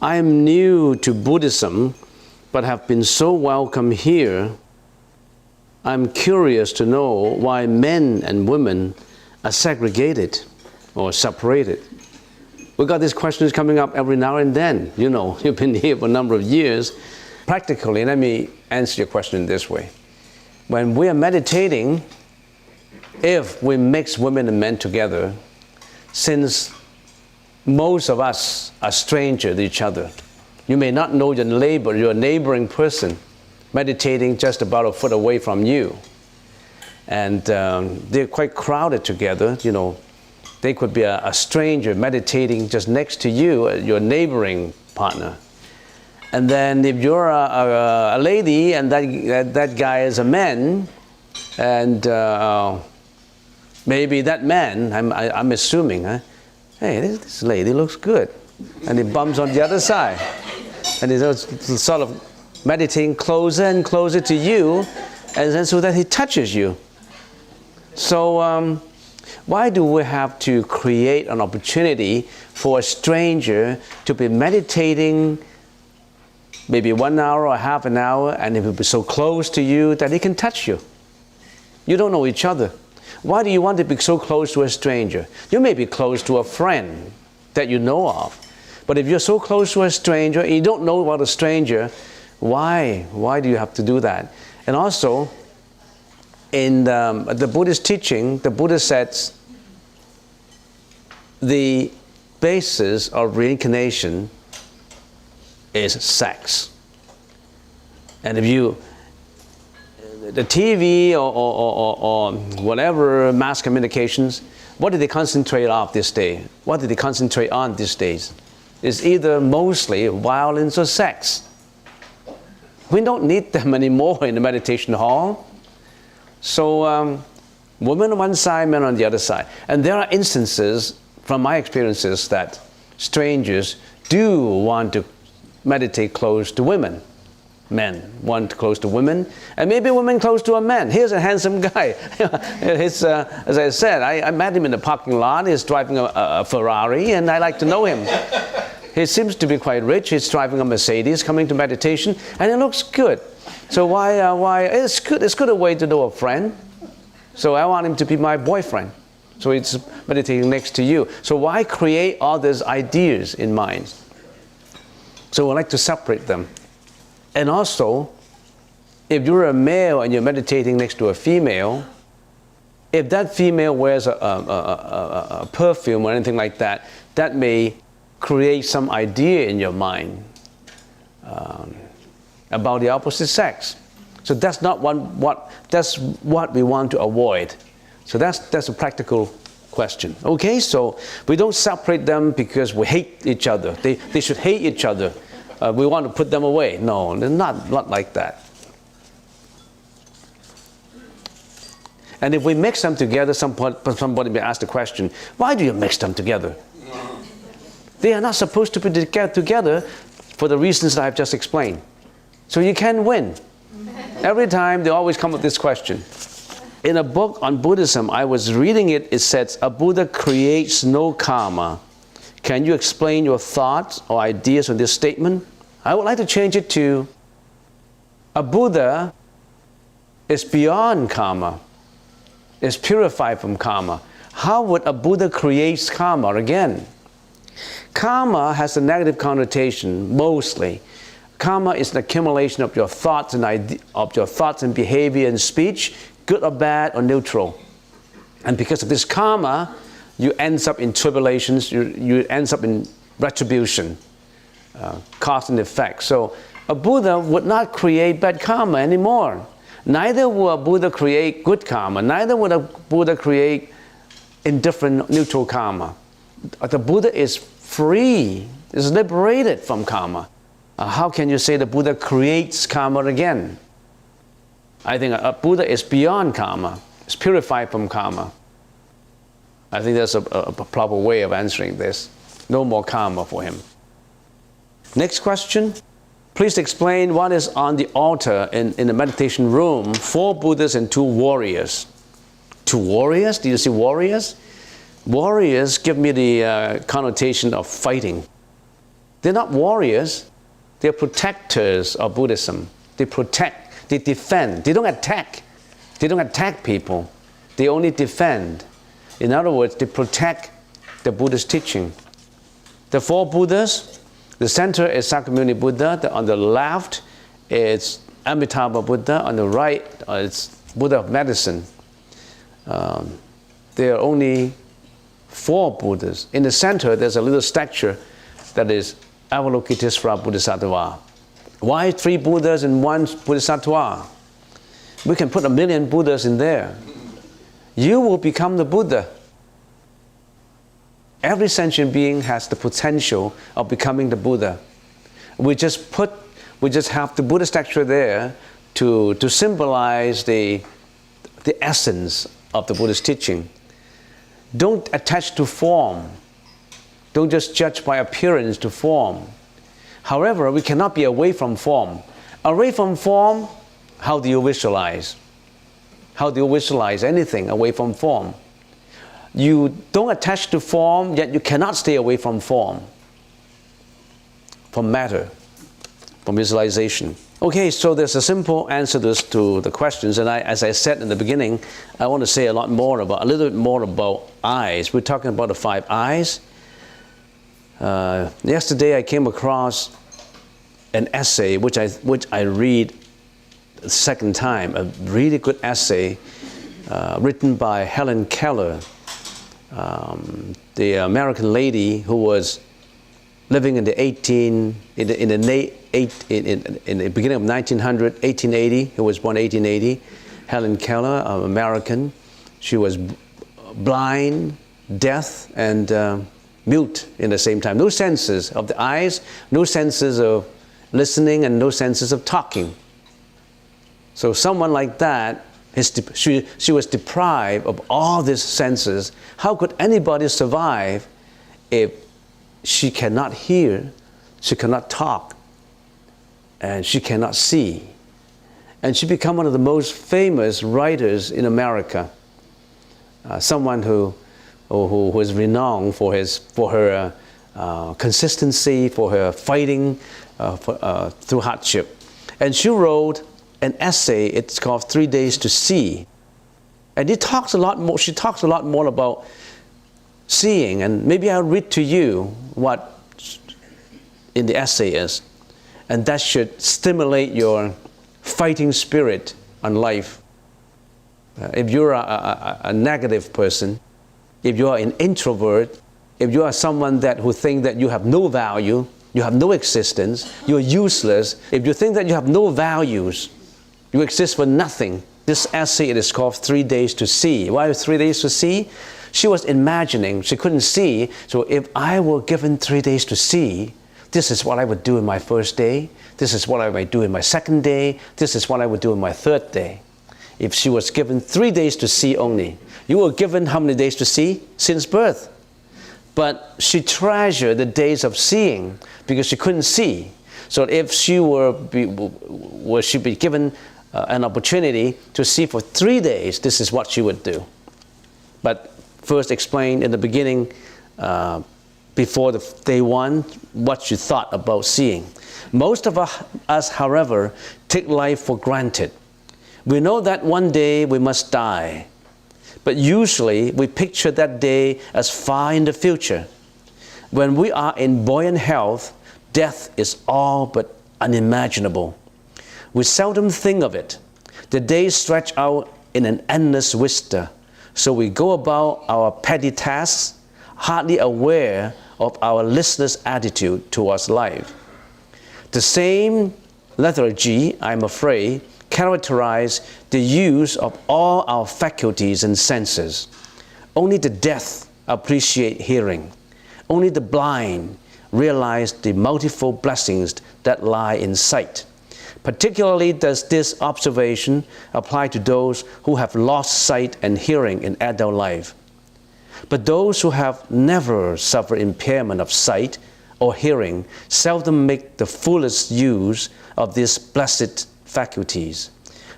I am new to Buddhism, but have been so welcome here. I'm curious to know why men and women are segregated or separated. We got these questions coming up every now and then. You know, you've been here for a number of years. Practically, let me answer your question this way. When we are meditating, if we mix women and men together, since most of us are strangers to each other. You may not know your neighbor, your neighboring person, meditating just about a foot away from you. And they're quite crowded together. You know, they could be a stranger meditating just next to you, your neighboring partner. And then if you're a lady and that guy is a man, and maybe that man, I'm assuming, huh? Hey, this lady looks good. And he bumps on the other side. And he's sort of meditating closer and closer to you, and then so that he touches you. So why do we have to create an opportunity for a stranger to be meditating maybe 1 hour or half an hour, and he will be so close to you that he can touch you? You don't know each other. Why do you want to be so close to a stranger? You may be close to a friend that you know of. But if you're so close to a stranger and you don't know about a stranger, why? Why do you have to do that? And also, in the Buddhist teaching, the Buddha says the basis of reincarnation is sex. And if you the TV or whatever mass communications, what do they concentrate on this day? What do they concentrate on these days? It's either mostly violence or sex. We don't need them anymore in the meditation hall. So women on one side, men on the other side. And there are instances, from my experiences, that strangers do want to meditate close to women. Men want close to women, and maybe women close to a man. Here's a handsome guy. As I said, I met him in the parking lot. He's driving a Ferrari, and I like to know him. He seems to be quite rich. He's driving a Mercedes, coming to meditation, and it looks good. So why? It's good. It's good a way to know a friend. So I want him to be my boyfriend. So he's meditating next to you. So why create all these ideas in mind? So I like to separate them. And also, if you're a male and you're meditating next to a female, if that female wears a perfume or anything like that, that may create some idea in your mind about the opposite sex. So that's not that's what we want to avoid. So that's a practical question. Okay, so we don't separate them because we hate each other. They should hate each other. We want to put them away. No, they're not like that. And if we mix them together, somebody may ask the question, why do you mix them together? They are not supposed to be together for the reasons that I've just explained. So you can win. Every time they always come with this question. In a book on Buddhism, I was reading it, it says, a Buddha creates no karma. Can you explain your thoughts or ideas on this statement? I would like to change it to, a Buddha is beyond karma, is purified from karma. How would a Buddha create karma again? Karma has a negative connotation, mostly. Karma is an accumulation of your thoughts and behavior and speech, good or bad or neutral. And because of this karma, you end up in tribulations, you end up in retribution, cause and effect. So a Buddha would not create bad karma anymore. Neither will a Buddha create good karma. Neither would a Buddha create indifferent, neutral karma. The Buddha is free, is liberated from karma. How can you say the Buddha creates karma again? I think a Buddha is beyond karma. It's purified from karma. I think that's a proper way of answering this. No more karma for him. Next question. Please explain what is on the altar in the meditation room. 4 Buddhas and 2 warriors. 2 warriors? Do you see warriors? Warriors give me the connotation of fighting. They're not warriors. They're protectors of Buddhism. They protect, they defend. They don't attack. They don't attack people. They only defend. In other words, they protect the Buddhist teaching. The 4 Buddhas, the center is Sakyamuni Buddha. On the left, it's Amitabha Buddha. On the right, it's Buddha of medicine. There are only 4 Buddhas. In the center, there's a little statue that is Avalokitesvara Bodhisattva. Why 3 Buddhas and 1 Bodhisattva? We can put 1,000,000 Buddhas in there. You will become the Buddha. Every sentient being has the potential of becoming the Buddha. We just have the Buddha statue there to symbolize the essence of the Buddhist teaching. Don't attach to form. Don't just judge by appearance to form. However, we cannot be away from form. Away from form, how do you visualize? How do you visualize anything away from form? You don't attach to form, yet you cannot stay away from form, from matter, from visualization. Okay, so there's a simple answer to the questions, and as I said in the beginning, I want to say a little bit more about eyes. We're talking about the 5 eyes. Yesterday I came across an essay which I read the second time, a really good essay written by Helen Keller, the American lady who was living in the beginning of 1880, who was born 1880. Helen Keller, an American. She was blind, deaf, and mute in the same time. No senses of the eyes, no senses of listening, and no senses of talking. So someone like that, she was deprived of all these senses. How could anybody survive if she cannot hear, she cannot talk, and she cannot see? And she became one of the most famous writers in America. Someone who is renowned for her consistency, for her fighting through hardship. And she wrote an essay. It's called 3 Days to See, and she talks a lot more about seeing. And maybe I'll read to you what in the essay is, and that should stimulate your fighting spirit on life. If you're a negative person, if you are an introvert, if you are someone who think that you have no value, you have no existence, you're useless, if you think that you have no values, you exist for nothing, this essay, it is called 3 Days to See. Why 3 days to see? She was imagining, she couldn't see, so if I were given 3 days to see, this is what I would do in my first day, this is what I might do in my second day, this is what I would do in my third day. If she was given 3 days to see only. You were given how many days to see? Since birth. But she treasured the days of seeing because she couldn't see. So if she were be given an opportunity to see for 3 days, this is what she would do. But first explain in the beginning, before the day 1, what she thought about seeing. Most of us, however, take life for granted. We know that one day we must die, but usually we picture that day as far in the future. When we are in buoyant health, death is all but unimaginable. We seldom think of it. The days stretch out in an endless vista, so we go about our petty tasks, hardly aware of our listless attitude towards life. The same lethargy, I'm afraid, characterize the use of all our faculties and senses. Only the deaf appreciate hearing. Only the blind realize the multiple blessings that lie in sight. Particularly does this observation apply to those who have lost sight and hearing in adult life. But those who have never suffered impairment of sight or hearing seldom make the fullest use of these blessed faculties.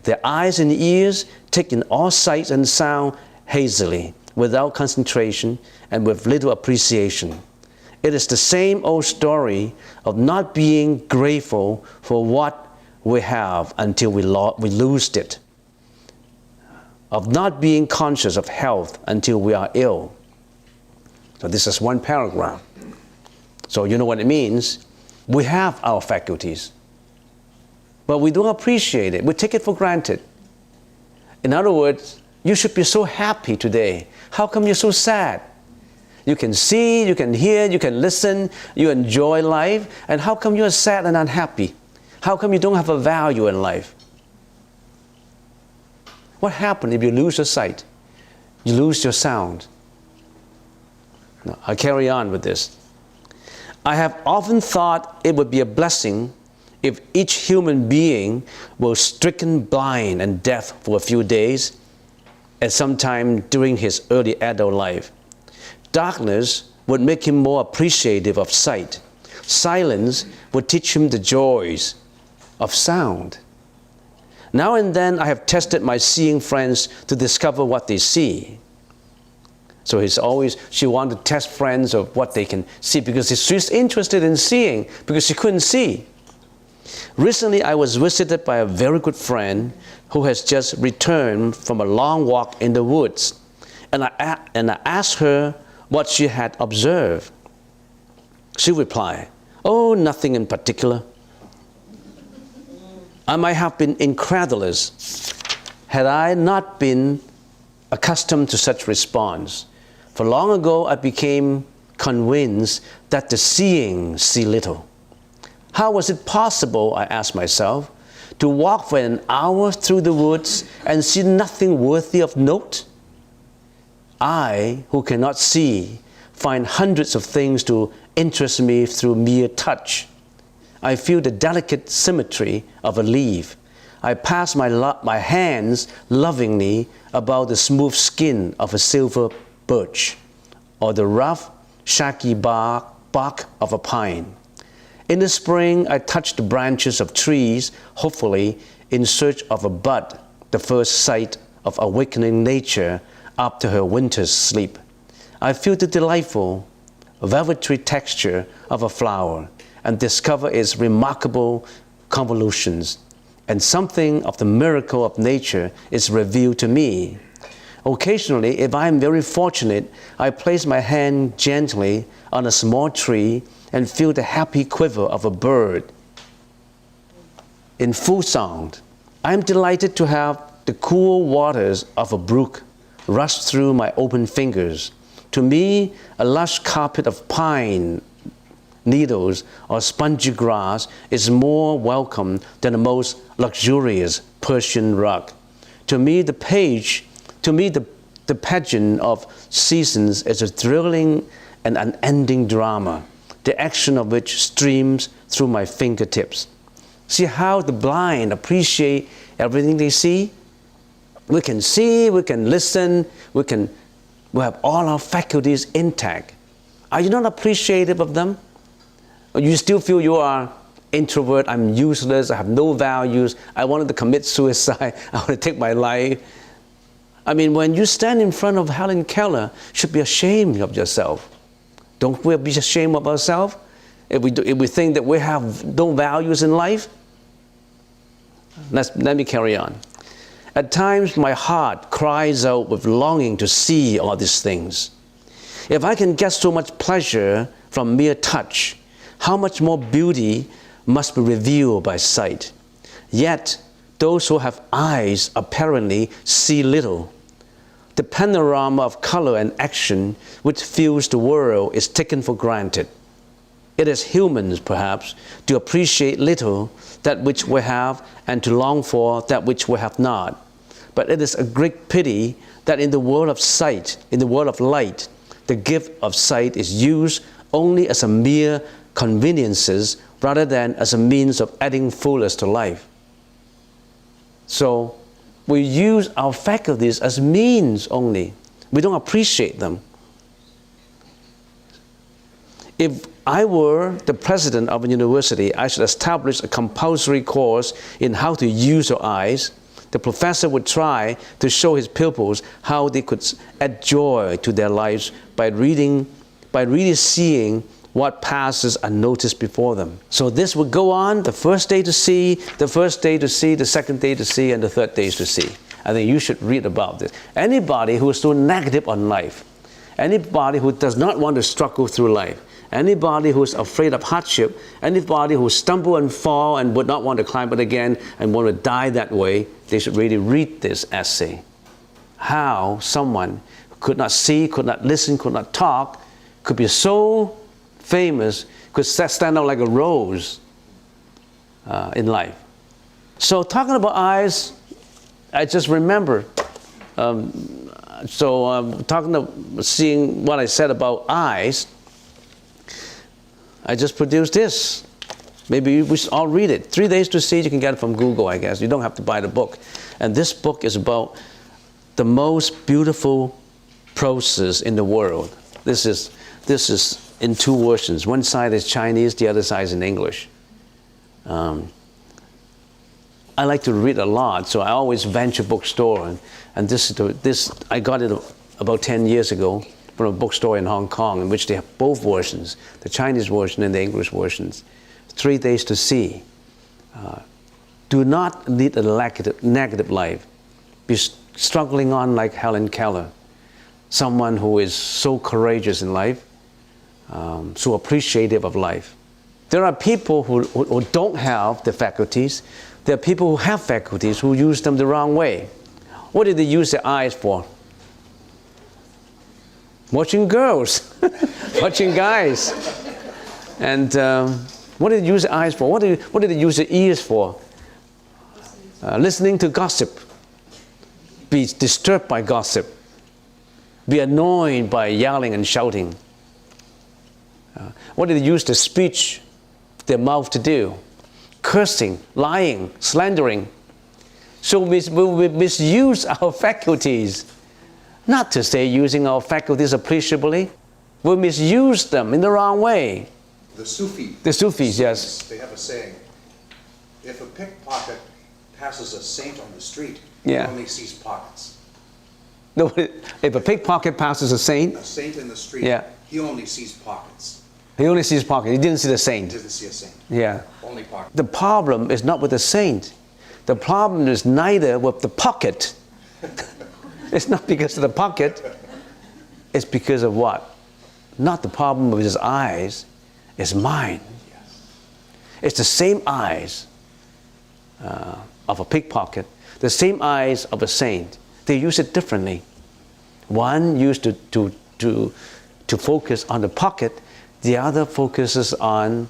Their eyes and ears take in all sights and sound hazily, without concentration and with little appreciation. It is the same old story of not being grateful for what we have until we lose it, of not being conscious of health until we are ill. So this is one paragraph. So you know what it means? We have our faculties, but we don't appreciate it. We take it for granted. In other words, you should be so happy today. How come you're so sad? You can see, you can hear, you can listen, you enjoy life, and how come you're sad and unhappy? How come you don't have a value in life? What happens if you lose your sight? You lose your sound. Now, I'll carry on with this. I have often thought it would be a blessing if each human being was stricken blind and deaf for a few days at some time during his early adult life. Darkness would make him more appreciative of sight. Silence would teach him the joys of sound. Now and then I have tested my seeing friends to discover what they see. So she wanted to test friends of what they can see because she's interested in seeing because she couldn't see. Recently I was visited by a very good friend who has just returned from a long walk in the woods. And I asked her what she had observed. She replied, "Oh, nothing in particular." I might have been incredulous had I not been accustomed to such response. For long ago I became convinced that the seeing see little. How was it possible, I asked myself, to walk for an hour through the woods and see nothing worthy of note? I, who cannot see, find hundreds of things to interest me through mere touch. I feel the delicate symmetry of a leaf. I pass my hands lovingly about the smooth skin of a silver birch or the rough, shaggy bark of a pine. In the spring, I touch the branches of trees, hopefully in search of a bud, the first sight of awakening nature after her winter's sleep. I feel the delightful, velvety texture of a flower and discover its remarkable convolutions, and something of the miracle of nature is revealed to me. Occasionally, if I am very fortunate, I place my hand gently on a small tree and feel the happy quiver of a bird in full sound. I am delighted to have the cool waters of a brook rush through my open fingers. To me, a lush carpet of pine needles or spongy grass is more welcome than the most luxurious Persian rug. To me, the pageant of seasons is a thrilling and unending drama, the action of which streams through my fingertips. See how the blind appreciate everything they see? We can see, we can listen, we have all our faculties intact. Are you not appreciative of them? Or you still feel you are introvert, I'm useless, I have no values, I wanted to commit suicide, I want to take my life. I mean, when you stand in front of Helen Keller, you should be ashamed of yourself. Don't we be ashamed of ourselves if we think that we have no values in life? Let me carry on. At times, my heart cries out with longing to see all these things. If I can get so much pleasure from mere touch, how much more beauty must be revealed by sight? Yet, those who have eyes apparently see little. The panorama of color and action which fills the world is taken for granted. It is human, perhaps, to appreciate little that which we have and to long for that which we have not. But it is a great pity that in the world of sight, in the world of light, the gift of sight is used only as a mere conveniences rather than as a means of adding fullness to life. So we use our faculties as means only. We don't appreciate them. If I were the president of a university, I should establish a compulsory course in how to use your eyes. The professor would try to show his pupils how they could add joy to their lives by really seeing what passes unnoticed before them. So this would go on the first day to see, the first day to see, the second day to see, and the third day to see. I think you should read about this. Anybody who is so negative on life, anybody who does not want to struggle through life, anybody who is afraid of hardship, anybody who stumble and fall and would not want to climb it again and want to die that way, they should really read this essay. How someone who could not see, could not listen, could not talk, could be so famous, could stand out like a rose in life. So talking about eyes, I just remember, seeing what I said about eyes, I just produced this. Maybe we should all read it. 3 Days to See, you can get it from Google, I guess. You don't have to buy the book. And this book is about the most beautiful process in the world. This is in 2 versions. One side is Chinese, the other side is in English. I like to read a lot, so I always venture bookstore. And this I got it about 10 years ago from a bookstore in Hong Kong, in which they have both versions, the Chinese version and the English versions. 3 Days to See. Do not lead a negative life. Be struggling on like Helen Keller, someone who is so courageous in life, so appreciative of life. There are people who don't have the faculties. There are people who have faculties who use them the wrong way. What did they use their eyes for? Watching girls, watching guys. And what did they use their eyes for? What did they use their ears for? Listening to gossip. Be disturbed by gossip. Be annoyed by yelling and shouting. What did they use their speech, their mouth to do? Cursing, lying, slandering. So we misuse our faculties. Not to say using our faculties appreciably. We misuse them in the wrong way. The Sufis. The Sufis, yes. They have a saying, if a pickpocket passes a saint on the street, Yeah. he only sees pockets. No, if a pickpocket passes a saint in the street, Yeah. he only sees pockets. He only sees pocket. He didn't see the saint. He doesn't see a saint. Yeah. Only pockets. The problem is not with the saint. The problem is neither with the pocket. It's not because of the pocket. It's because of what? Not the problem with his eyes. It's mine. It's the same eyes of a pickpocket, the same eyes of a saint. They use it differently. One used to focus on the pocket. The other focuses on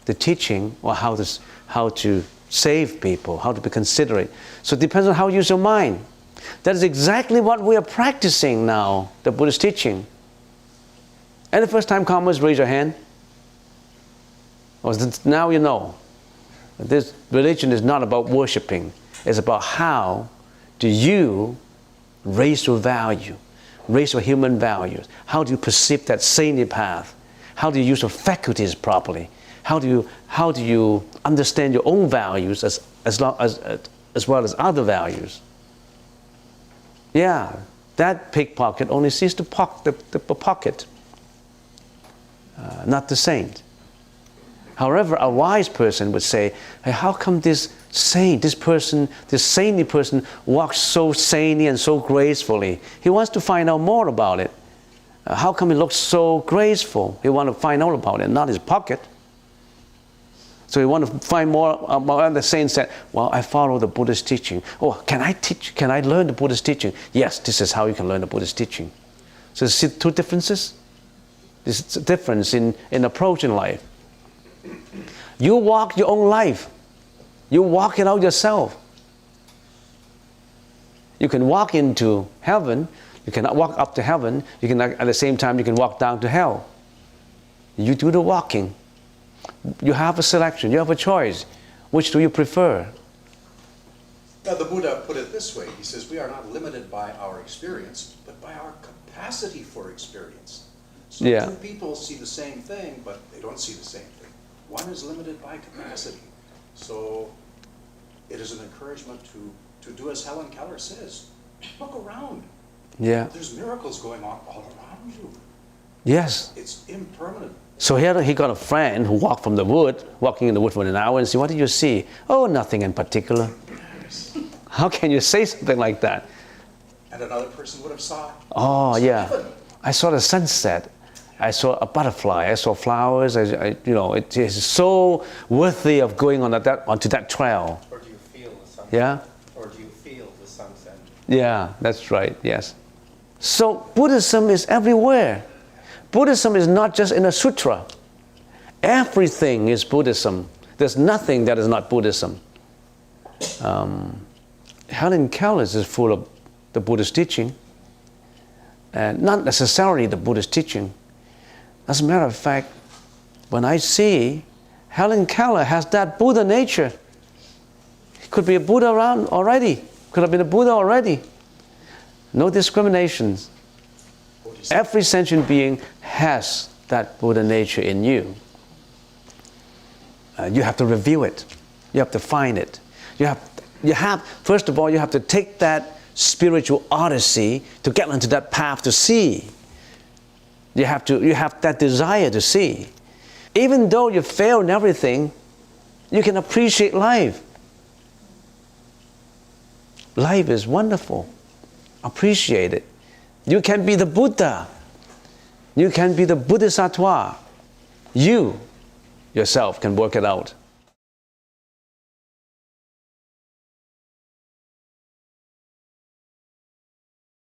the teaching, or how to save people, how to be considerate. So it depends on how you use your mind. That is exactly what we are practicing now, the Buddhist teaching. Any first-time comers, raise your hand. Now you know. This religion is not about worshiping. It's about how do you raise your value, raise your human values. How do you perceive that saintly path? How do you use your faculties properly? How do you understand your own values as well as other values? Yeah, that pickpocket only sees the pocket, not the saint. However, a wise person would say, hey, how come this saintly person walks so sanely and so gracefully? He wants to find out more about it. How come he looks so graceful? He wants to find out about it, not his pocket. So he wants to find more about the saint said, well, I follow the Buddhist teaching. Oh, can I teach? Can I learn the Buddhist teaching? Yes, this is how you can learn the Buddhist teaching. So see 2 differences? There's a difference in approach in life. You walk your own life. You walk it out yourself. You can walk into heaven. You can walk up to heaven. You can, at the same time, you can walk down to hell. You do the walking. You have a selection, you have a choice. Which do you prefer? Now, the Buddha put it this way. He says, we are not limited by our experience, but by our capacity for experience. So Yeah. two people see the same thing, but they don't see the same thing. One is limited by capacity. So it is an encouragement to do as Helen Keller says. Look around. Yeah. There's miracles going on all around you. Yes. It's impermanent. So here he got a friend who walked from the wood, walking in the wood for an hour, and said, what did you see? Oh, nothing in particular. How can you say something like that? And another person would have saw. Oh, yeah. Heaven. I saw the sunset. I saw a butterfly. I saw flowers. It is so worthy of going on onto that trail. Or do you feel the sunset? Yeah? Or do you feel the sunset? Yeah, that's right, yes. So Buddhism is everywhere. Buddhism is not just in a sutra. Everything is Buddhism. There's nothing that is not Buddhism. Helen Keller is full of the Buddhist teaching, and not necessarily the Buddhist teaching. As a matter of fact, when I see Helen Keller has that Buddha nature, he could be a Buddha around already, could have been a Buddha already. No discriminations. Every sentient being has that Buddha nature in you. You have to review it. You have to find it. First of all, you have to take that spiritual odyssey to get into that path to see. You have that desire to see. Even though you fail in everything, you can appreciate life. Life is wonderful. Appreciate it. You can be the Buddha. You can be the Bodhisattva. You yourself can work it out.